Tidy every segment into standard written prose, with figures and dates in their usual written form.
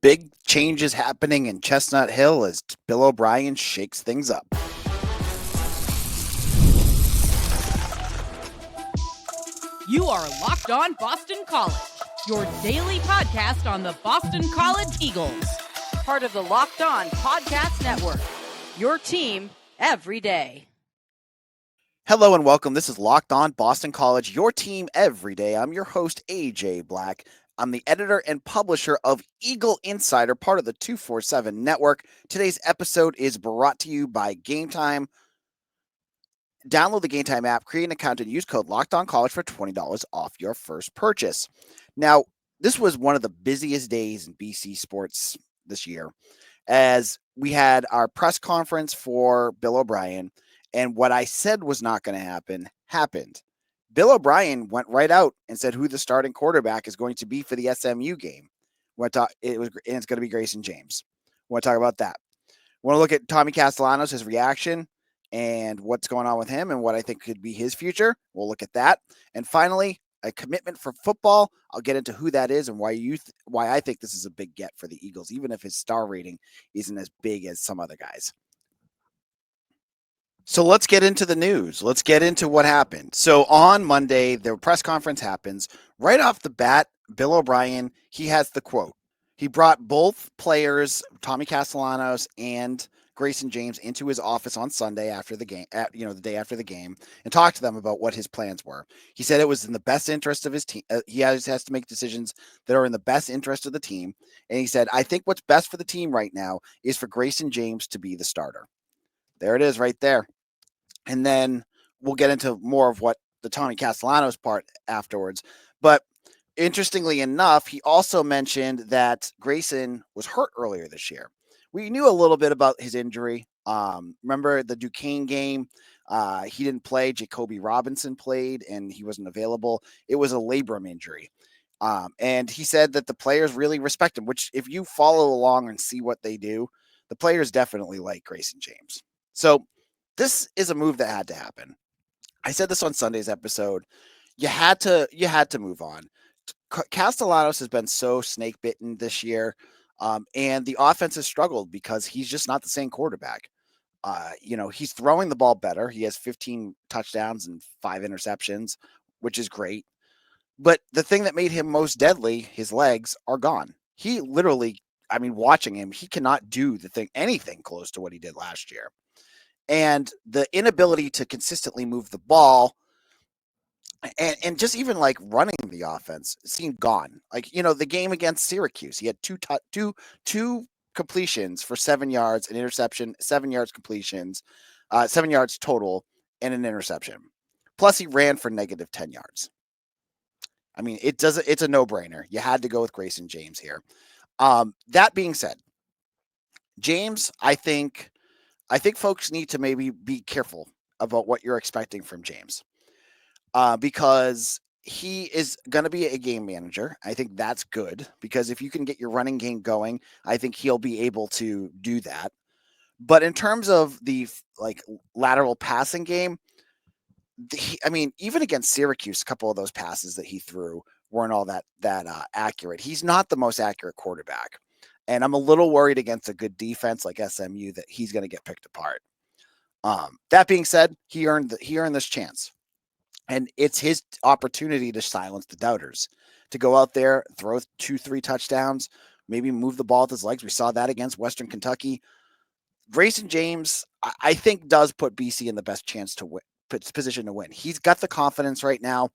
Big changes happening in Chestnut Hill as Bill O'Brien shakes things up. You are Locked On Boston College, your daily podcast on the Boston College Eagles. Part of the Locked On Podcast Network, your team every day. Hello and welcome. This is Locked On Boston College, your team every day. I'm your host, AJ Black. I'm the editor and publisher of Eagle Insider, part of the 247 Network. Today's episode is brought to you by Game Time. Download the Game Time app, create an account, and use code LOCKEDONCollege for $20 off your first purchase. Now, this was one of the busiest days in BC sports this year, as we had our press conference for Bill O'Brien, and what I said was not going to happen, happened. Bill O'Brien went right out and said who the starting quarterback is going to be for the SMU game. It's going to be Grayson James. We want to talk about that. We want to look at Tommy Castellanos, his reaction, and what's going on with him and what I think could be his future. We'll look at that. And finally, a commitment for football. I'll get into who that is and why I think this is a big get for the Eagles, even if his star rating isn't as big as some other guys. So let's get into the news. Let's get into what happened. So on Monday, the press conference happens. Right off the bat, Bill O'Brien, he has the quote. He brought both players, Tommy Castellanos and Grayson James, into his office on Sunday after the game, the day after the game, and talked to them about what his plans were. He said it was in the best interest of his team. He has to make decisions that are in the best interest of the team. And he said, I think what's best for the team right now is for Grayson James to be the starter. There it is right there. And then we'll get into more of what the Tommy Castellanos part afterwards. But interestingly enough, he also mentioned that Grayson was hurt earlier this year. We knew a little bit about his injury. Remember the Duquesne game? He didn't play. Jacoby Robinson played, and he wasn't available. It was a labrum injury. And he said that the players really respect him, which if you follow along and see what they do, the players definitely like Grayson James. So this is a move that had to happen. I said this on Sunday's episode. You had to move on. Castellanos has been so snake bitten this year, and the offense has struggled because he's just not the same quarterback. He's throwing the ball better. He has 15 touchdowns and 5 interceptions, which is great. But the thing that made him most deadly, his legs, are gone. He literally, watching him, he cannot do anything close to what he did last year. And the inability to consistently move the ball and just even like running the offense seemed gone. The game against Syracuse, he had two completions for 7 yards, an interception, 7 yards completions, 7 yards total, and an interception. Plus he ran for negative 10 yards. It's a no-brainer. You had to go with Grayson James here. That being said, James, I think folks need to maybe be careful about what you're expecting from James, because he is going to be a game manager. I think that's good because if you can get your running game going, I think he'll be able to do that. But in terms of the lateral passing game, even against Syracuse, a couple of those passes that he threw weren't all that accurate. He's not the most accurate quarterback. And I'm a little worried against a good defense like SMU that he's going to get picked apart. That being said, he earned this chance. And it's his opportunity to silence the doubters, to go out there, throw 2-3 touchdowns, maybe move the ball with his legs. We saw that against Western Kentucky. Grayson James, I think, does put BC in the best chance to win, position to win. He's got the confidence right now.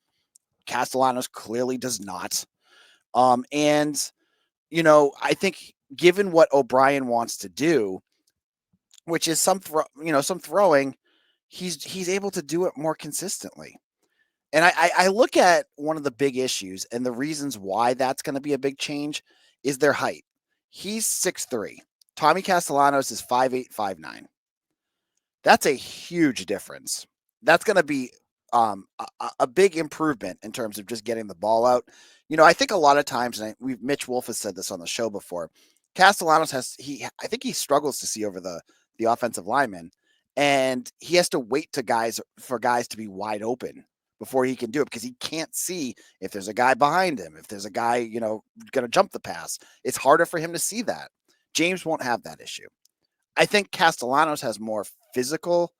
Castellanos clearly does not. I think given what O'Brien wants to do, which is some throwing, he's able to do it more consistently. And I look at one of the big issues and the reasons why that's going to be a big change is their height. He's 6'3". Tommy Castellanos is 5'8", 5'9". That's a huge difference. That's going to be a big improvement in terms of just getting the ball out. I think a lot of times, and Mitch Wolf has said this on the show before, Castellanos I think he struggles to see over the offensive lineman, and he has to wait for guys to be wide open before he can do it because he can't see if there's a guy behind him, if there's a guy, going to jump the pass. It's harder for him to see that. James won't have that issue. I think Castellanos has more physical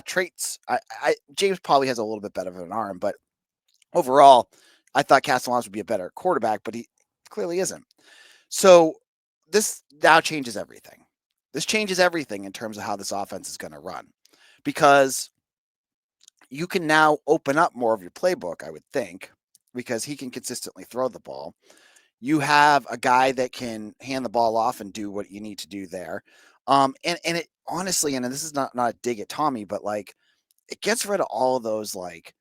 traits. James probably has a little bit better of an arm, but overall, I thought Castellanos would be a better quarterback, but he clearly isn't. So this now changes everything. This changes everything in terms of how this offense is going to run because you can now open up more of your playbook, I would think, because he can consistently throw the ball. You have a guy that can hand the ball off and do what you need to do there. And it honestly, and this is not a dig at Tommy, but like it gets rid of all of those like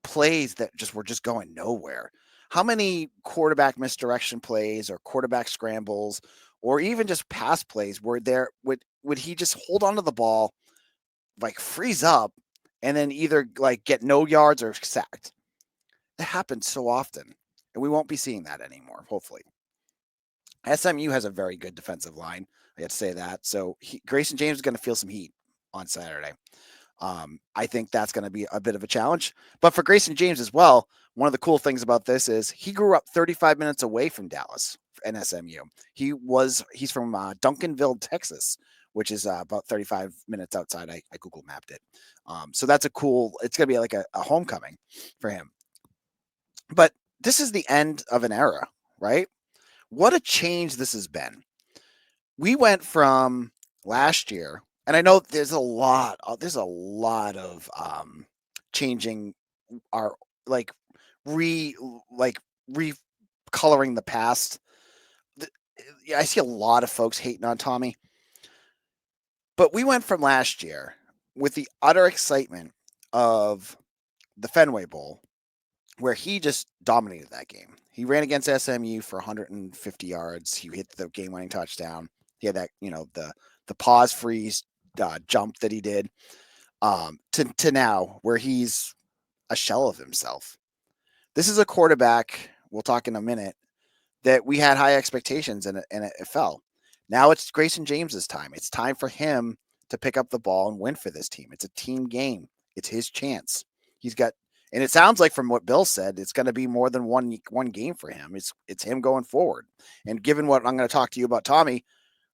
plays that were just going nowhere. How many quarterback misdirection plays or quarterback scrambles or even just pass plays were there would he just hold onto the ball, like freeze up, and then either like get no yards or sacked? It happens so often, and we won't be seeing that anymore, hopefully. SMU has a very good defensive line. I have to say that. So Grayson James is going to feel some heat on Saturday. I think that's going to be a bit of a challenge. But for Grayson James as well, one of the cool things about this is he grew up 35 minutes away from Dallas and SMU. He's from Duncanville, Texas, which is about 35 minutes outside. I Google mapped it. So that's it's going to be like a homecoming for him. But this is the end of an era, right? What a change this has been. We went from last year, and I know there's a lot of changing our recoloring the past. I see a lot of folks hating on Tommy, but we went from last year with the utter excitement of the Fenway Bowl, where he just dominated that game. He ran against SMU for 150 yards. He hit the game-winning touchdown. He had that, the pause freeze jump that he did. To now, where he's a shell of himself. This is a quarterback, we'll talk in a minute, that we had high expectations and it fell. Now it's Grayson James's time. It's time for him to pick up the ball and win for this team. It's a team game. It's his chance. And it sounds like from what Bill said, it's going to be more than one game for him. It's him going forward. And given what I'm going to talk to you about Tommy,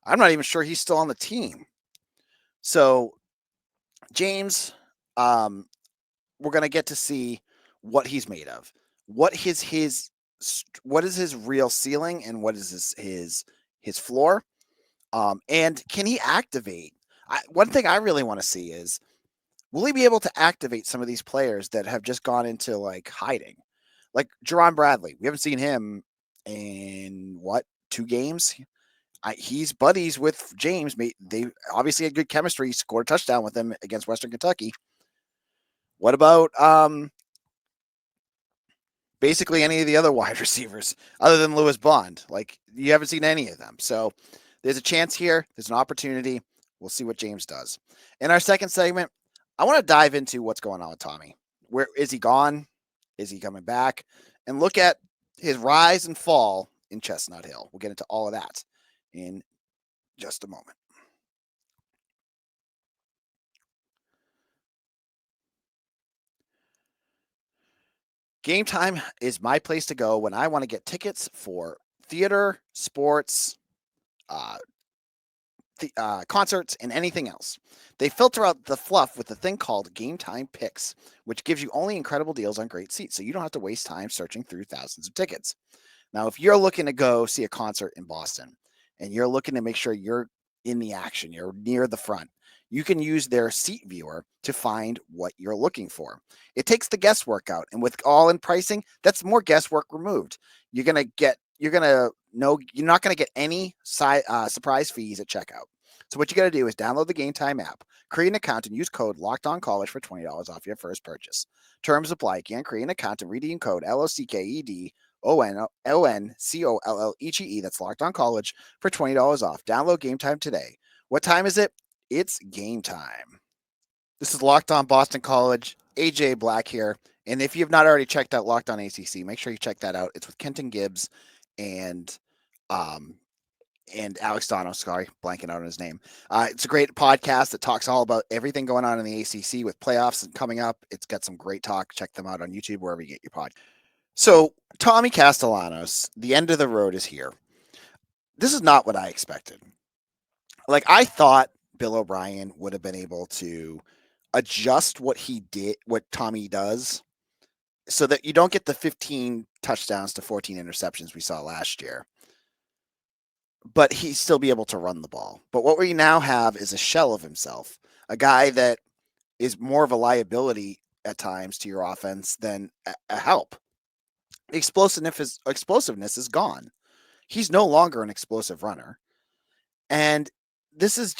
I'm not even sure he's still on the team. So James, we're going to get to see what he's made of. What is his real ceiling and what is his floor? And can he activate? One thing I really want to see is, will he be able to activate some of these players that have just gone into like hiding? Like Jerron Bradley. We haven't seen him in 2 games? He's buddies with James. They obviously had good chemistry. He scored a touchdown with him against Western Kentucky. What about basically any of the other wide receivers other than Lewis Bond? Like, you haven't seen any of them. So there's a chance here. There's an opportunity. We'll see what James does. In our second segment, I want to dive into what's going on with Tommy. Where is he gone? Is he coming back? And look at his rise and fall in Chestnut Hill. We'll get into all of that in just a moment. Game Time is my place to go when I want to get tickets for theater, sports, concerts, and anything else. They filter out the fluff with a thing called Game Time Picks, which gives you only incredible deals on great seats, so you don't have to waste time searching through thousands of tickets. Now, if you're looking to go see a concert in Boston and you're looking to make sure you're in the action, you're near the front, you can use their seat viewer to find what you're looking for. It takes the guesswork out, and with all-in pricing, that's more guesswork removed. You're not going to get any surprise fees at checkout. So what you got to do is download the Game Time app, create an account, and use code LOCKEDONCollege for $20 off your first purchase. Terms apply. You can create an account and redeem code LOCKEDONCOLLEGE. That's Locked On College for $20 off. Download Game Time today. What time is it? It's game time. This is Locked On Boston College. AJ Black here. And if you have not already checked out Locked On ACC, make sure you check that out. It's with Kenton Gibbs and and Alex Dono, sorry, blanking out on his name. It's a great podcast that talks all about everything going on in the ACC with playoffs and coming up. It's got some great talk. Check them out on YouTube, wherever you get your podcast. So, Tommy Castellanos, the end of the road is here. This is not what I expected. Like, I thought Bill O'Brien would have been able to adjust what he did, what Tommy does, so that you don't get the 15 touchdowns to 14 interceptions we saw last year. But he still be able to run the ball. But what we now have is a shell of himself, a guy that is more of a liability at times to your offense than a help. The explosiveness is gone. He's no longer an explosive runner. And this is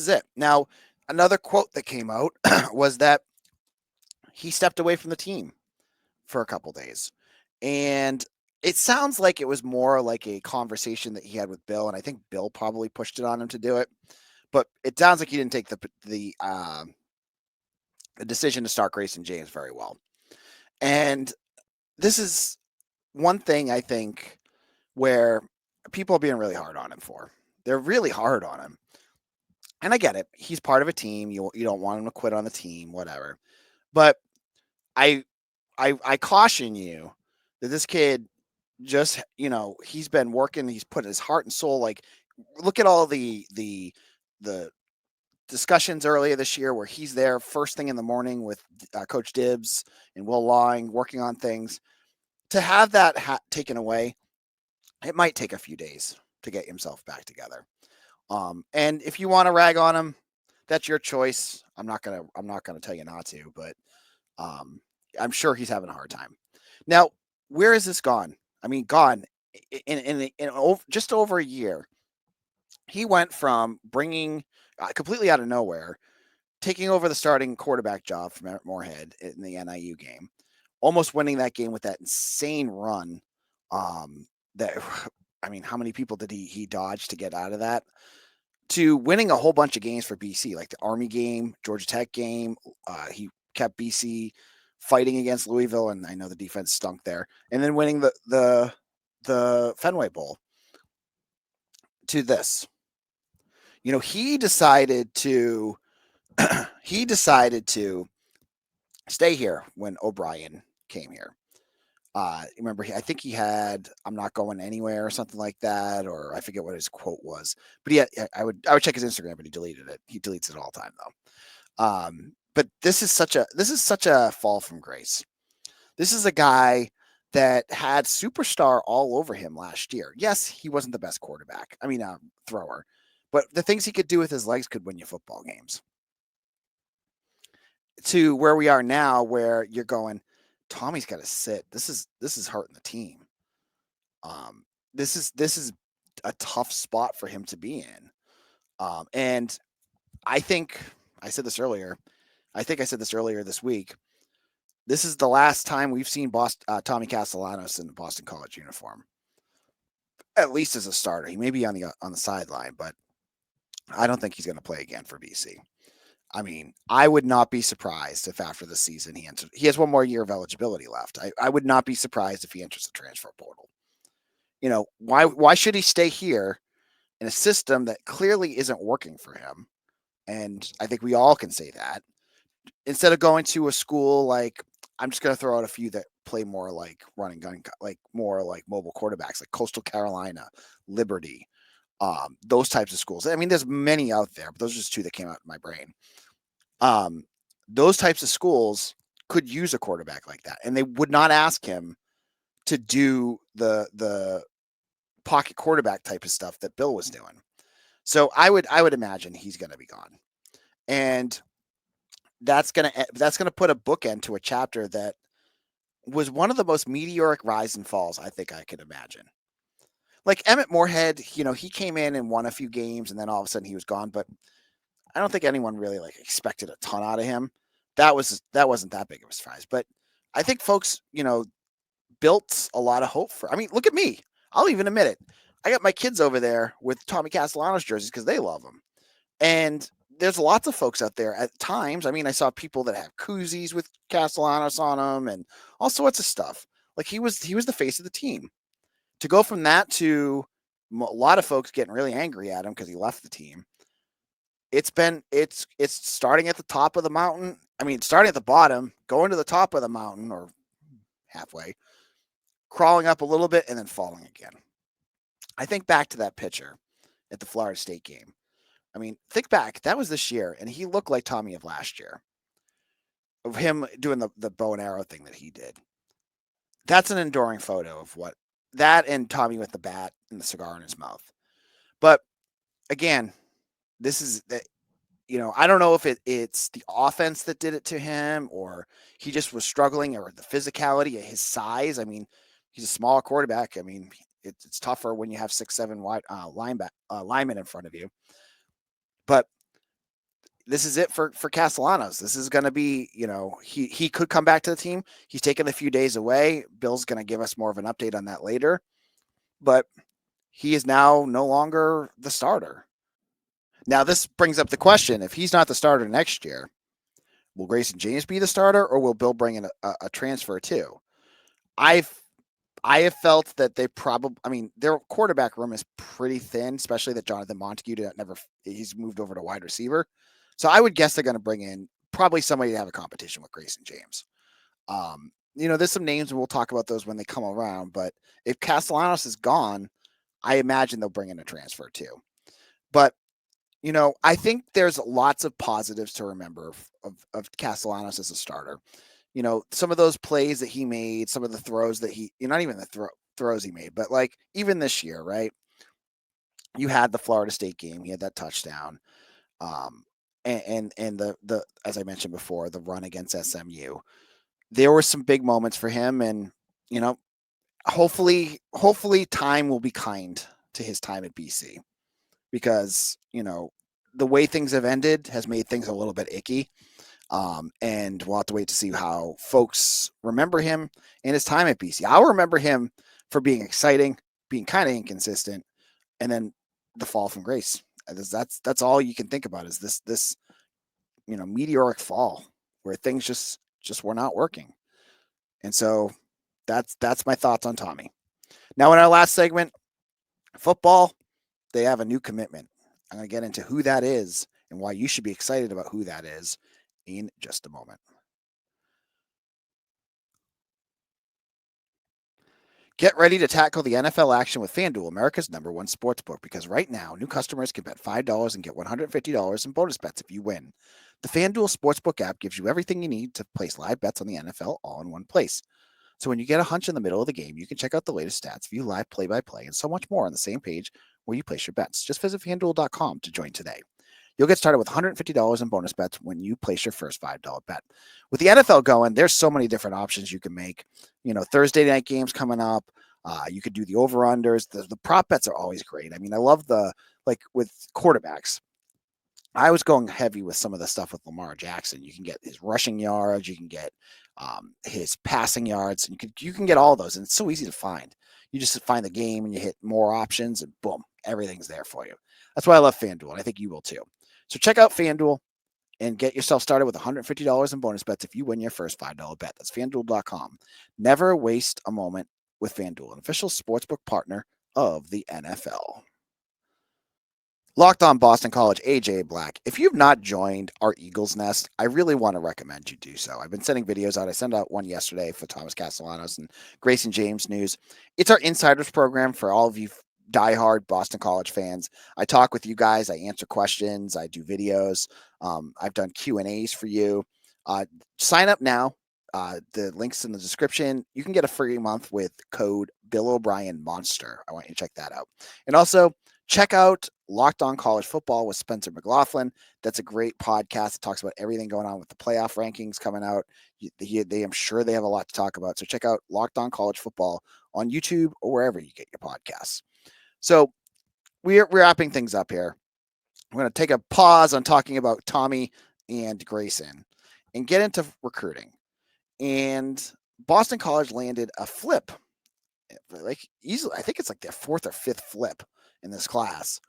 it. Now, another quote that came out was that he stepped away from the team for a couple days. And it sounds like it was more like a conversation that he had with Bill, and I think Bill probably pushed it on him to do it. But it sounds like he didn't take the decision to start Grayson James very well. And this is one thing I think where people are being really hard on him for. They're really hard on him. And I get it. He's part of a team. You don't want him to quit on the team, whatever. But I caution you that this kid just, he's been working. He's put his heart and soul. Like, look at all the discussions earlier this year where he's there first thing in the morning with Coach Dibbs and Will Lawing working on things. To have that taken away, it might take a few days to get himself back together. And if you want to rag on him, that's your choice. I'm not gonna tell you not to, but I'm sure he's having a hard time. Now, where has this gone? I mean, gone in just over a year. He went from bringing completely out of nowhere, taking over the starting quarterback job from Emmett Morehead in the NIU game, almost winning that game with that insane run. That I mean, how many people did he dodge to get out of that? To winning a whole bunch of games for BC, like the Army game, Georgia Tech game. He kept BC fighting against Louisville, and I know the defense stunk there. And then winning the Fenway Bowl. To this, he decided to stay here when O'Brien came here. Remember, I think he had "I'm not going anywhere" or something like that, or I forget what his quote was. But I would check his Instagram, but he deleted it. He deletes it all the time though. But this is such a fall from grace. This is a guy that had superstar all over him last year. Yes, he wasn't the best quarterback. I mean, thrower, but the things he could do with his legs could win you football games. To where we are now, where you're going, Tommy's got to sit. This is hurting the team. This is a tough spot for him to be in. And I think I said this earlier. I think I said this earlier this week. This is the last time we've seen Tommy Castellanos in the Boston College uniform, at least as a starter. He may be on the sideline, but I don't think he's going to play again for BC. I mean, I would not be surprised if after the season he has one more year of eligibility left. I would not be surprised if he enters the transfer portal. Why should he stay here in a system that clearly isn't working for him? And I think we all can say that. Instead of going to a school like, I'm just going to throw out a few that play more like running gun, like more like mobile quarterbacks, like Coastal Carolina, Liberty, those types of schools. I mean, there's many out there, but those are just two that came out in my brain. Those types of schools could use a quarterback like that, and they would not ask him to do the pocket quarterback type of stuff that Bill was doing. So I would imagine he's going to be gone, and that's going to put a bookend to a chapter that was one of the most meteoric rise and falls I think I could imagine. Like Emmett Morehead, he came in and won a few games, and then all of a sudden he was gone. But I don't think anyone really expected a ton out of him. That wasn't that big of a surprise. But I think folks, built a lot of hope for. I mean, look at me. I'll even admit it. I got my kids over there with Tommy Castellanos jerseys because they love him. And there's lots of folks out there at times. I mean, I saw people that have koozies with Castellanos on them and all sorts of stuff. Like he was the face of the team. To go from that to a lot of folks getting really angry at him because he left the team. It's starting at the top of the mountain. I mean, starting at the bottom, going to the top of the mountain or halfway, crawling up a little bit, and then falling again. I think back to that pitcher at the Florida State game. I mean, think back. That was this year, and he looked like Tommy of last year, of him doing the bow and arrow thing that he did. That's an enduring photo of what that and Tommy with the bat and the cigar in his mouth. But again, this is I don't know if it's the offense that did it to him or he just was struggling or the physicality of his size. I mean, he's a smaller quarterback. I mean, it's tougher when you have 6'7" wide linemen in front of you. But this is it for Castellanos. This is going to be, he could come back to the team. He's taken a few days away. Bill's going to give us more of an update on that later. But he is now no longer the starter. Now, this brings up the question, if he's not the starter next year, will Grayson James be the starter or will Bill bring in a transfer too? I have felt that they their quarterback room is pretty thin, especially that Jonathan Montague he's moved over to wide receiver. So I would guess they're going to bring in probably somebody to have a competition with Grayson James. There's some names and we'll talk about those when they come around, but if Castellanos is gone, I imagine they'll bring in a transfer too. But I think there's lots of positives to remember of Castellanos as a starter. Some of those plays that he made, some of the throws that not even the throws he made, but like even this year, right? You had the Florida State game, he had that touchdown. And the as I mentioned before, the run against SMU. There were some big moments for him, and hopefully time will be kind to his time at BC. Because, the way things have ended has made things a little bit icky. And we'll have to wait to see how folks remember him and his time at BC. I'll remember him for being exciting, being kind of inconsistent, and then the fall from grace. That's all you can think about is this meteoric fall where things just were not working. And so that's my thoughts on Tommy. Now, in our last segment, football, they have a new commitment. I'm going to get into who that is and why you should be excited about who that is in just a moment. Get ready to tackle the NFL action with FanDuel, America's #1 sportsbook, because right now, new customers can bet $5 and get $150 in bonus bets if you win. The FanDuel Sportsbook app gives you everything you need to place live bets on the NFL all in one place. So when you get a hunch in the middle of the game, you can check out the latest stats, view live play-by-play, and so much more on the same page where you place your bets. Just visit FanDuel.com to join today. You'll get started with $150 in bonus bets when you place your first $5 bet. With the NFL going, there's so many different options you can make. Thursday night games coming up. You could do the over-unders. The prop bets are always great. I mean, I love with quarterbacks. I was going heavy with some of the stuff with Lamar Jackson. You can get his rushing yards. You can get his passing yards. And you can get all those. And it's so easy to find. You just find the game and you hit more options and boom, everything's there for you. That's why I love FanDuel. And I think you will too. So check out FanDuel and get yourself started with $150 in bonus bets if you win your first $5 bet. That's FanDuel.com. Never waste a moment with FanDuel, an official sportsbook partner of the NFL. Locked on Boston College, AJ Black. If you've not joined our Eagles Nest, I really want to recommend you do so. I've been sending videos out. I sent out one yesterday for Thomas Castellanos and Grayson James news. It's our insiders program for all of you diehard Boston College fans. I talk with you guys. I answer questions. I do videos. I've done Q&As for you. Sign up now. The link's in the description. You can get a free month with code Bill O'Brien Monster. I want you to check that out. And also, check out Locked On College Football with Spencer McLaughlin. That's a great podcast. It talks about everything going on with the playoff rankings coming out. I'm sure they have a lot to talk about. So check out Locked On College Football on YouTube or wherever you get your podcasts. So we're wrapping things up here. We're going to take a pause on talking about Tommy and Grayson and get into recruiting. And Boston College landed a flip, like easily. I think it's like their fourth or fifth flip in this class,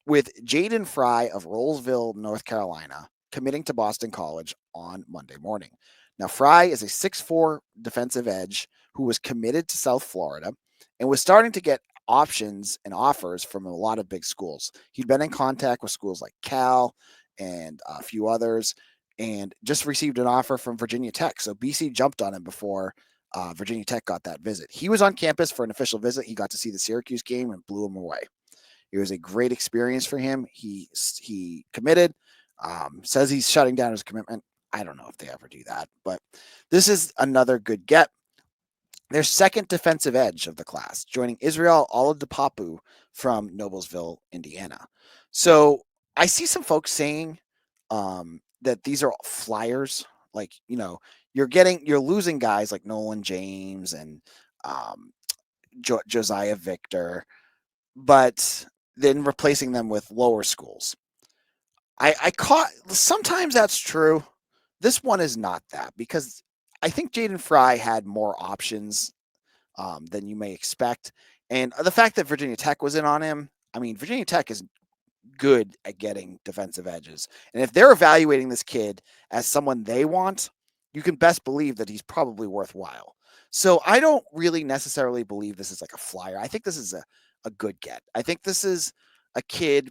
with Jayden Fry of Rolesville, North Carolina, committing to Boston College on Monday morning. Now, Fry is a 6'4" defensive edge who was committed to South Florida and was starting to get options and offers from a lot of big schools. He'd been in contact with schools like Cal and a few others, and just received an offer from Virginia Tech. So BC jumped on him before Virginia Tech got that visit. He was on campus for an official visit. He got to see the Syracuse game and blew him away. It was a great experience for him. He committed. Says he's shutting down his commitment. I don't know if they ever do that, but this is another good get. Their second defensive edge of the class, joining Israel Oladipo from Noblesville, Indiana. So I see some folks saying that these are flyers. Like, you're losing guys like Nolan James and Josiah Victor, but then replacing them with lower schools. I caught sometimes that's true. This one is not that, because I think Jayden Fry had more options than you may expect. And the fact that Virginia Tech was in on him, I mean, Virginia Tech is good at getting defensive edges. And if they're evaluating this kid as someone they want, you can best believe that he's probably worthwhile. So I don't really necessarily believe this is like a flyer. I think this is a good get. I think this is a kid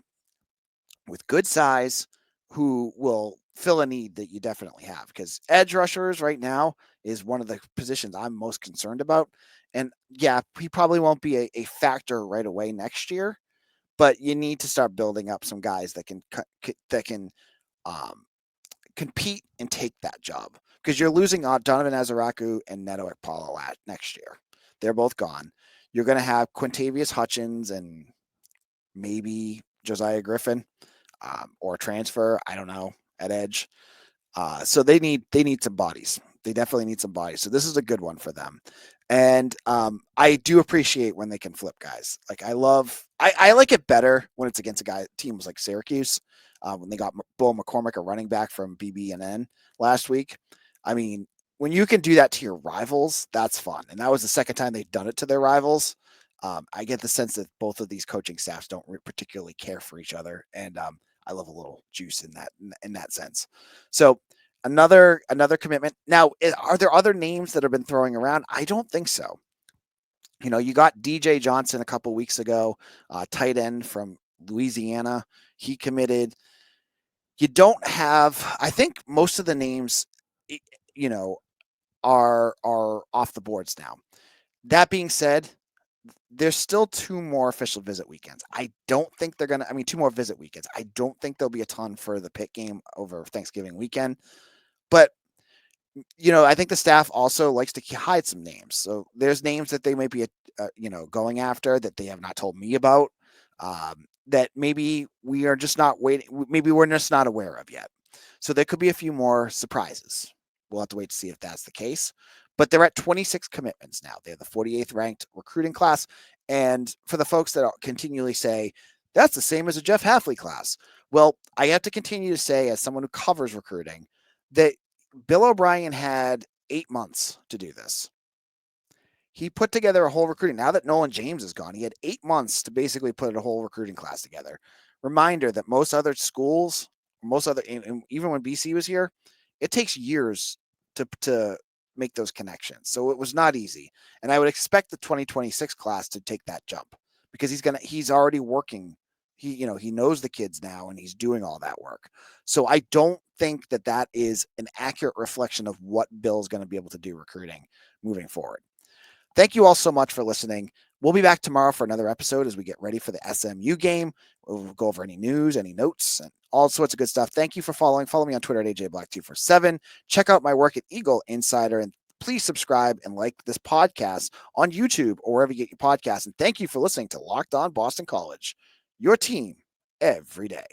with good size who will fill a need that you definitely have, because edge rushers right now is one of the positions I'm most concerned about. And yeah, he probably won't be a factor right away next year, but you need to start building up some guys that can um, compete and take that job, because you're losing Donovan Azaraku and Neto Ekpalo next year. They're both gone. You're going to have Quintavious Hutchins and maybe Josiah Griffin or transfer. I don't know, at edge. So they need some bodies. They definitely need some bodies. So this is a good one for them. And I do appreciate when they can flip guys. Like I like it better when it's against teams like Syracuse, when they got Bo McCormick, a running back from BB&N last week. I mean, when you can do that to your rivals, that's fun. And that was the second time they've done it to their rivals. I get the sense that both of these coaching staffs don't particularly care for each other. And I love a little juice in that sense. So another commitment. Now, are there other names that have been throwing around? I don't think so. You got DJ Johnson a couple weeks ago, tight end from Louisiana. He committed. You don't have. I think most of the names, are off the boards now. That being said, there's still 2 more official visit weekends. I don't think they're going to, 2 more visit weekends. I don't think there'll be a ton for the Pitt game over Thanksgiving weekend. But, I think the staff also likes to hide some names. So there's names that they might be, going after that they have not told me about, that maybe we are just not waiting. Maybe we're just not aware of yet. So there could be a few more surprises. We'll have to wait to see if that's the case. But they're at 26 commitments now. They're the 48th ranked recruiting class. And for the folks that continually say, that's the same as a Jeff Hafley class. Well, I have to continue to say, as someone who covers recruiting, that Bill O'Brien had 8 months to do this. He put together a whole recruiting. Now that Nolan James is gone, he had 8 months to basically put a whole recruiting class together. Reminder that most other schools, even when BC was here, it takes years to make those connections. So it was not easy. And I would expect the 2026 class to take that jump, because he's already working. He knows the kids now, and he's doing all that work. So I don't think that is an accurate reflection of what Bill's going to be able to do recruiting moving forward. Thank you all so much for listening. We'll be back tomorrow for another episode as we get ready for the SMU game. We'll go over any news, any notes, and all sorts of good stuff. Thank you for following. Follow me on Twitter at AJBlack247. Check out my work at Eagle Insider, and please subscribe and like this podcast on YouTube or wherever you get your podcasts. And thank you for listening to Locked On Boston College, your team every day.